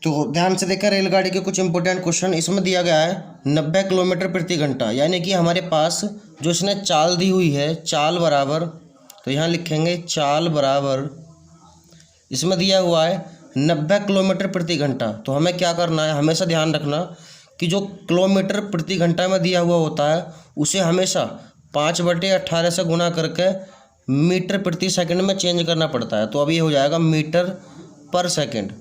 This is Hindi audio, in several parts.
तो ध्यान से देखकर रेलगाड़ी के कुछ इंपॉर्टेंट क्वेश्चन इसमें दिया गया है 90 किलोमीटर प्रति घंटा, यानी कि हमारे पास जो इसने चाल दी हुई है, चाल बराबर, तो यहाँ लिखेंगे चाल बराबर, इसमें दिया हुआ है 90 किलोमीटर प्रति घंटा। तो हमें क्या करना है, हमेशा ध्यान रखना कि जो किलोमीटर प्रति घंटा में दिया हुआ होता है उसे हमेशा 5/18 से गुणा करके मीटर प्रति सेकंड में चेंज करना पड़ता है। तो अभी हो जाएगा मीटर पर सेकंड।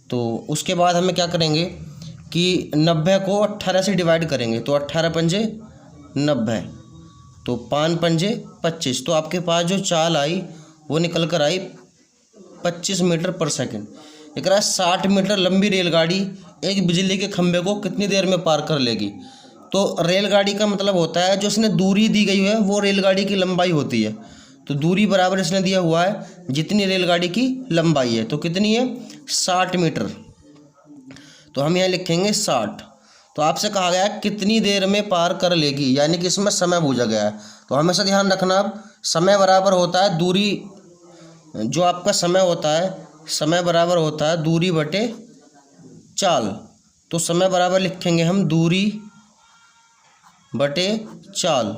तो उसके बाद हमें क्या करेंगे कि 90 को 18 से डिवाइड करेंगे, तो 18 पंजे 90, तो 5 पंजे 25। तो आपके पास जो चाल आई वो निकल कर आई 25 मीटर पर सेकंड। एक 60 मीटर लंबी रेलगाड़ी एक बिजली के खंभे को कितनी देर में पार कर लेगी। तो रेलगाड़ी का मतलब होता है जो इसने दूरी दी गई है वो रेलगाड़ी की लंबाई होती है। तो दूरी बराबर इसने दिया हुआ है जितनी रेलगाड़ी की लंबाई है, तो कितनी है 60 मीटर। तो हम यहाँ लिखेंगे 60। तो आपसे कहा गया है कितनी देर में पार कर लेगी, यानी कि इसमें समय पूछा गया है। तो हमेशा ध्यान रखना, अब समय बराबर होता है दूरी, जो आपका समय होता है, समय बराबर होता है दूरी बटे चाल। तो समय बराबर लिखेंगे हम दूरी बटे चाल।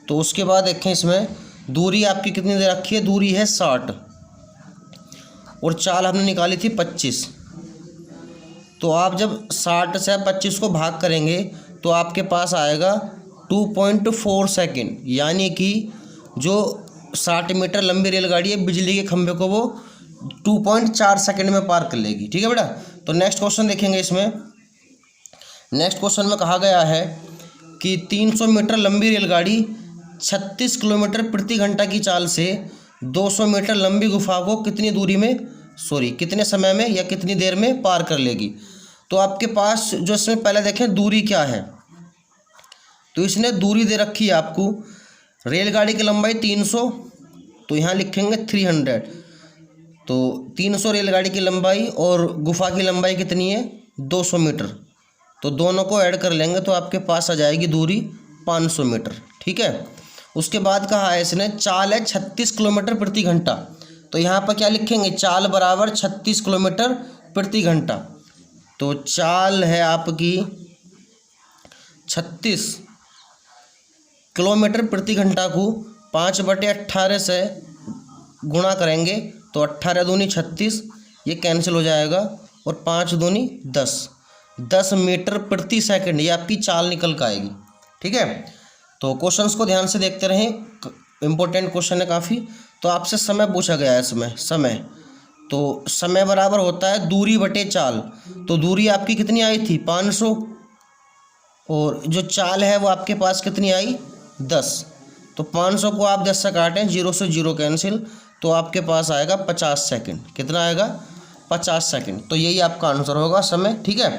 तो उसके बाद देखें इसमें दूरी आपकी कितनी दे रखी है, दूरी है 60 और चाल हमने निकाली थी 25। तो आप जब 60 से 25 को भाग करेंगे तो आपके पास आएगा 2.4 सेकेंड, यानी कि जो 60 मीटर लंबी रेलगाड़ी है बिजली के खंभे को वो 2.4 सेकेंड में पार कर लेगी। ठीक है बेटा। तो नेक्स्ट क्वेश्चन देखेंगे। इसमें नेक्स्ट क्वेश्चन में कहा गया है कि 300 मीटर लंबी रेलगाड़ी 36 किलोमीटर प्रति घंटा की चाल से 200 मीटर लंबी गुफा को कितने समय में या कितनी देर में पार कर लेगी। तो आपके पास जो इसमें पहले देखें दूरी क्या है, तो इसने दूरी दे रखी है आपको, रेलगाड़ी की लंबाई 300, तो यहाँ लिखेंगे 300। तो 300 रेलगाड़ी की लंबाई और गुफा की लंबाई कितनी है 200 मीटर। तो दोनों को ऐड कर लेंगे तो आपके पास आ जाएगी दूरी 500 मीटर। ठीक है। उसके बाद कहा है इसने चाल है 36 किलोमीटर प्रति घंटा। तो यहाँ पर क्या लिखेंगे, चाल बराबर 36 किलोमीटर प्रति घंटा। तो चाल है आपकी 36 किलोमीटर प्रति घंटा को 5/18 से गुणा करेंगे तो 18 दूनी 36, ये कैंसिल हो जाएगा, और 5 दूनी 10 मीटर प्रति सेकंड, ये आपकी चाल निकल कर आएगी। ठीक है। तो क्वेश्चंस को ध्यान से देखते रहें, इंपॉर्टेंट क्वेश्चन है काफ़ी। तो आपसे समय पूछा गया है इसमें, समय, तो समय बराबर होता है दूरी बटे चाल। तो दूरी आपकी कितनी आई थी 500, और जो चाल है वो आपके पास कितनी आई 10। तो 500 को आप 10 से काटें, 0 से 0 कैंसिल, तो आपके पास आएगा 50 सेकंड। कितना आएगा 50 सेकंड। तो यही आपका आंसर होगा समय। ठीक है।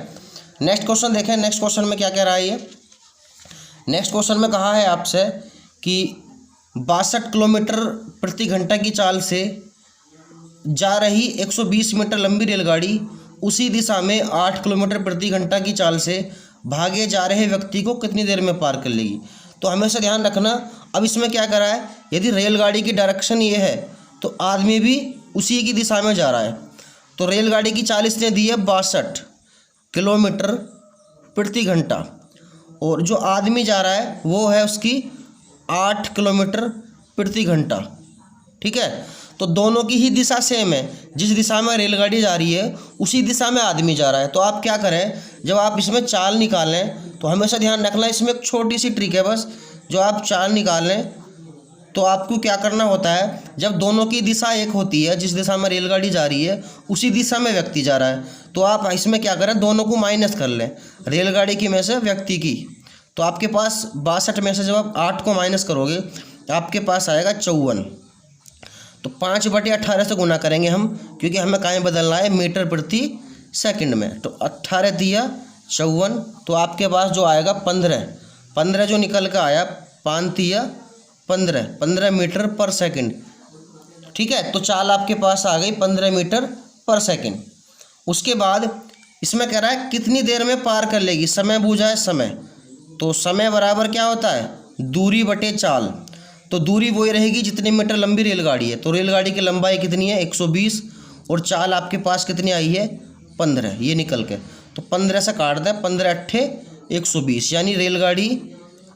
नेक्स्ट क्वेश्चन देखें। नेक्स्ट क्वेश्चन में क्या कह रहा है ये, नेक्स्ट क्वेश्चन में कहा है आपसे कि 62 किलोमीटर प्रति घंटा की चाल से जा रही 120 मीटर लंबी रेलगाड़ी उसी दिशा में 8 किलोमीटर प्रति घंटा की चाल से भागे जा रहे व्यक्ति को कितनी देर में पार कर लेगी। तो हमेशा ध्यान रखना, अब इसमें क्या करा है, यदि रेलगाड़ी की डायरेक्शन ये है तो आदमी भी उसी की दिशा में जा रहा है। तो रेलगाड़ी की चाल इसने दी है 62 किलोमीटर प्रति घंटा, और जो आदमी जा रहा है वो है उसकी 8 किलोमीटर प्रति घंटा। ठीक है। तो दोनों की ही दिशा सेम है, जिस दिशा में रेलगाड़ी जा रही है उसी दिशा में आदमी जा रहा है। तो आप क्या करें, जब आप इसमें चाल निकालें तो हमेशा ध्यान रखना, इसमें एक छोटी सी ट्रिक है बस, जो आप चाल निकालें तो आपको क्या करना होता है, जब दोनों की दिशा एक होती है, जिस दिशा में रेलगाड़ी जा रही है उसी दिशा में व्यक्ति जा रहा है, तो आप इसमें क्या करें, दोनों को माइनस कर लें, रेलगाड़ी की में से व्यक्ति की। तो आपके पास 62 में से जब आप 8 को माइनस करोगे तो आपके पास आएगा 54। तो 5/18 से गुना करेंगे हम, क्योंकि हमें कहाँ बदलना है, मीटर प्रति सेकंड में। तो 18 दिया 54, तो आपके पास जो आएगा 15 जो निकल कर आया, 5 दिया 15 मीटर पर सेकंड। ठीक है। तो चाल आपके पास आ गई 15 मीटर पर सेकंड। उसके बाद इसमें कह रहा है कितनी देर में पार कर लेगी, समय पूछा है समय। तो समय बराबर क्या होता है, दूरी बटे चाल। तो दूरी वही रहेगी जितने मीटर लंबी रेलगाड़ी है। तो रेलगाड़ी की लंबाई कितनी है 120, और चाल आपके पास कितनी आई है 15, ये निकल के, तो 15 से काट दें, 15 अट्ठे 120, यानी रेलगाड़ी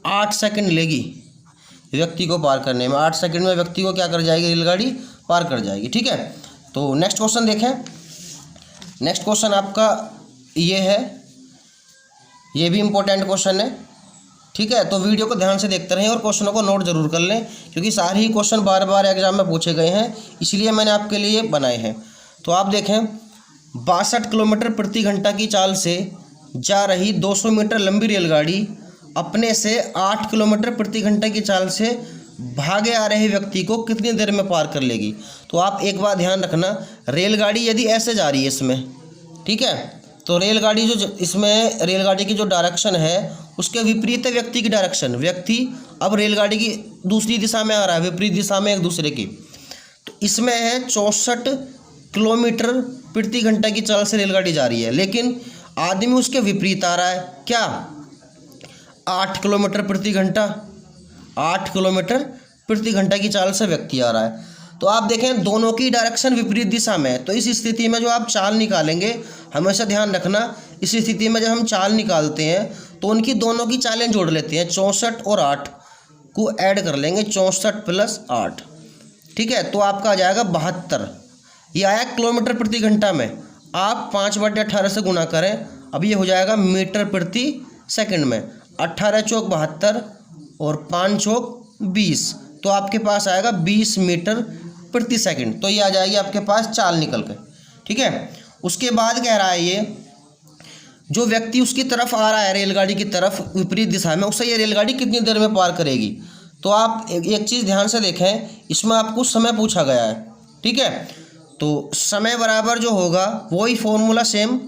8 सेकंड लेगी व्यक्ति को पार करने में। 8 सेकंड में व्यक्ति को क्या कर जाएगी, रेलगाड़ी पार कर जाएगी। ठीक है, तो नेक्स्ट क्वेश्चन देखें। नेक्स्ट क्वेश्चन आपका ये है, ये भी इम्पोर्टेंट क्वेश्चन है। ठीक है, तो वीडियो को ध्यान से देखते रहें और क्वेश्चनों को नोट जरूर कर लें, क्योंकि सारे ही क्वेश्चन बार बार एग्जाम में पूछे गए हैं, इसलिए मैंने आपके लिए बनाए हैं। तो आप देखें, 62 किलोमीटर प्रति घंटा की चाल से जा रही 200 मीटर लंबी रेलगाड़ी अपने से 8 किलोमीटर प्रति घंटा की चाल से भागे आ रहे व्यक्ति को कितनी देर में पार कर लेगी। तो आप एक बात ध्यान रखना, रेलगाड़ी यदि ऐसे जा रही है इसमें, ठीक है, तो रेलगाड़ी जो इसमें रेलगाड़ी की जो डायरेक्शन है उसके विपरीत है व्यक्ति की डायरेक्शन। व्यक्ति अब रेलगाड़ी की दूसरी दिशा में आ रहा है, विपरीत दिशा में एक दूसरे की। तो इसमें है 64 किलोमीटर प्रति घंटा की चाल से रेलगाड़ी जा रही है, लेकिन आदमी उसके विपरीत आ रहा है। क्या? 8 किलोमीटर प्रति घंटा, 8 किलोमीटर प्रति घंटा की चाल से व्यक्ति आ रहा है। तो आप देखें दोनों की डायरेक्शन विपरीत दिशा में है। तो इस स्थिति में जो आप चाल निकालेंगे, हमेशा ध्यान रखना, इस स्थिति में जब हम चाल निकालते हैं तो उनकी दोनों की चालें जोड़ लेते हैं। 64 और 8 को ऐड कर लेंगे, 64 प्लस 8। ठीक है, तो आपका आ जाएगा 72। ये आया किलोमीटर प्रति घंटा में, आप 5/18 से गुना करें, अब ये हो जाएगा मीटर प्रति सेकंड में। 18 चौक 72 और 5 चौक 20, तो आपके पास आएगा 20 मीटर प्रति सेकंड। तो ये आ जाएगी आपके पास चाल निकल के। ठीक है, उसके बाद कह रहा है ये जो व्यक्ति उसकी तरफ आ रहा है, रेलगाड़ी की तरफ विपरीत दिशा में, उससे ये रेलगाड़ी कितनी देर में पार करेगी। तो आप एक चीज़ ध्यान से देखें, इसमें आपको समय पूछा गया है। ठीक है, तो समय बराबर जो होगा वही फॉर्मूला सेम,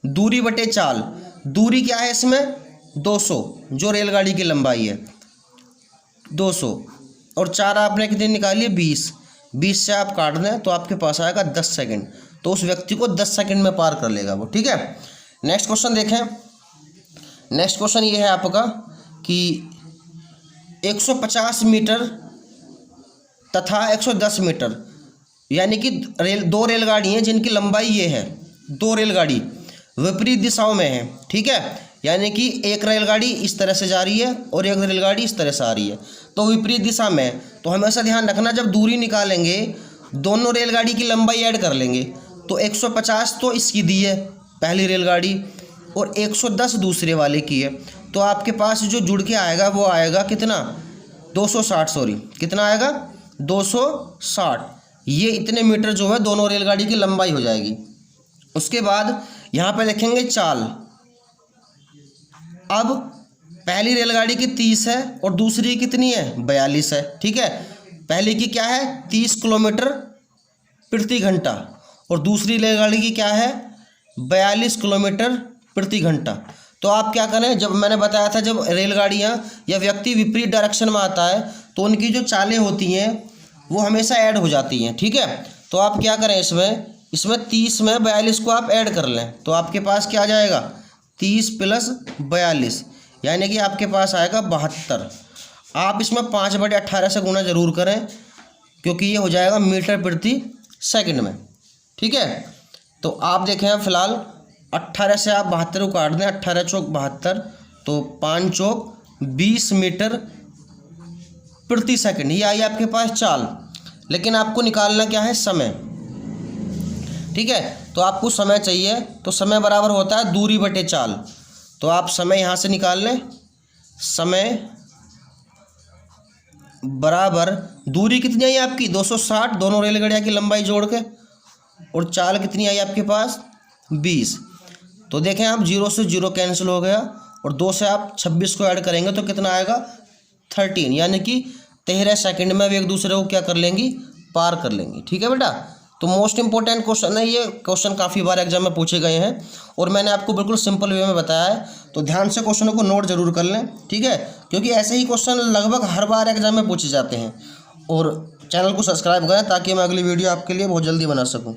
दूरी बटे चाल। दूरी क्या है इसमें 200, जो रेलगाड़ी की लंबाई है 200, और चार आपने कितनी निकाली है 20। 20 से आप काट दें तो आपके पास आएगा 10 सेकंड। तो उस व्यक्ति को 10 सेकंड में पार कर लेगा वो। ठीक है, नेक्स्ट क्वेश्चन देखें। नेक्स्ट क्वेश्चन ये है आपका कि 150 मीटर तथा 110 मीटर, यानी कि दो रेलगाड़ी हैं जिनकी लंबाई ये है, दो रेलगाड़ी विपरीत दिशाओं में है। ठीक है, यानी कि एक रेलगाड़ी इस तरह से जा रही है और एक रेलगाड़ी इस तरह से आ रही है, तो विपरीत दिशा में है। तो हमेशा ध्यान रखना, जब दूरी निकालेंगे दोनों रेलगाड़ी की लंबाई ऐड कर लेंगे। तो 150 तो इसकी दी है पहली रेलगाड़ी और 110 दूसरे वाले की है, तो आपके पास जो जुड़ के आएगा वो आएगा कितना 260, सॉरी कितना आएगा 260। ये इतने मीटर जो है दोनों रेलगाड़ी की लंबाई हो जाएगी। उसके बाद यहाँ पे देखेंगे चाल। अब पहली रेलगाड़ी की 30 है और दूसरी कितनी है 42 है। ठीक है, पहली की क्या है 30 किलोमीटर प्रति घंटा और दूसरी रेलगाड़ी की क्या है 42 किलोमीटर प्रति घंटा। तो आप क्या करें, जब मैंने बताया था जब रेलगाड़ियाँ या व्यक्ति विपरीत डायरेक्शन में आता है तो उनकी जो चालें होती हैं वो हमेशा ऐड हो जाती हैं। ठीक है, तो आप क्या करें, इसमें 30 में 42 को आप ऐड कर लें, तो आपके पास क्या आ जाएगा 30 प्लस 42, यानी कि आपके पास आएगा 72। आप इसमें 5/18 से गुना जरूर करें, क्योंकि ये हो जाएगा मीटर प्रति सेकंड में। ठीक है, तो आप देखें फिलहाल 18 से आप 72 को काट दें, 18 चौक 72, तो 5 चौक 20 मीटर प्रति सेकंड। ये आई आपके पास चाल, लेकिन आपको निकालना क्या है समय। ठीक है, तो आपको समय चाहिए, तो समय बराबर होता है दूरी बटे चाल। तो आप समय यहाँ से निकाल लें, समय बराबर दूरी कितनी आई आपकी 260, दोनों रेलगाड़ियाँ की लंबाई जोड़ के, और चाल कितनी आई आपके पास 20। तो देखें आप 0 से 0 कैंसिल हो गया और 2 से आप 26 को ऐड करेंगे तो कितना आएगा 13, यानी कि 13 सेकंड में वे एक दूसरे को क्या कर लेंगी पार कर लेंगी। ठीक है बेटा, तो मोस्ट इंपॉर्टेंट क्वेश्चन है ये। क्वेश्चन काफ़ी बार एग्जाम में पूछे गए हैं और मैंने आपको बिल्कुल सिंपल वे में बताया है, तो ध्यान से क्वेश्चनों को नोट जरूर कर लें। ठीक है, क्योंकि ऐसे ही क्वेश्चन लगभग हर बार एग्जाम में पूछे जाते हैं। और चैनल को सब्सक्राइब करें ताकि मैं अगली वीडियो आपके लिए बहुत जल्दी बना सकूँ।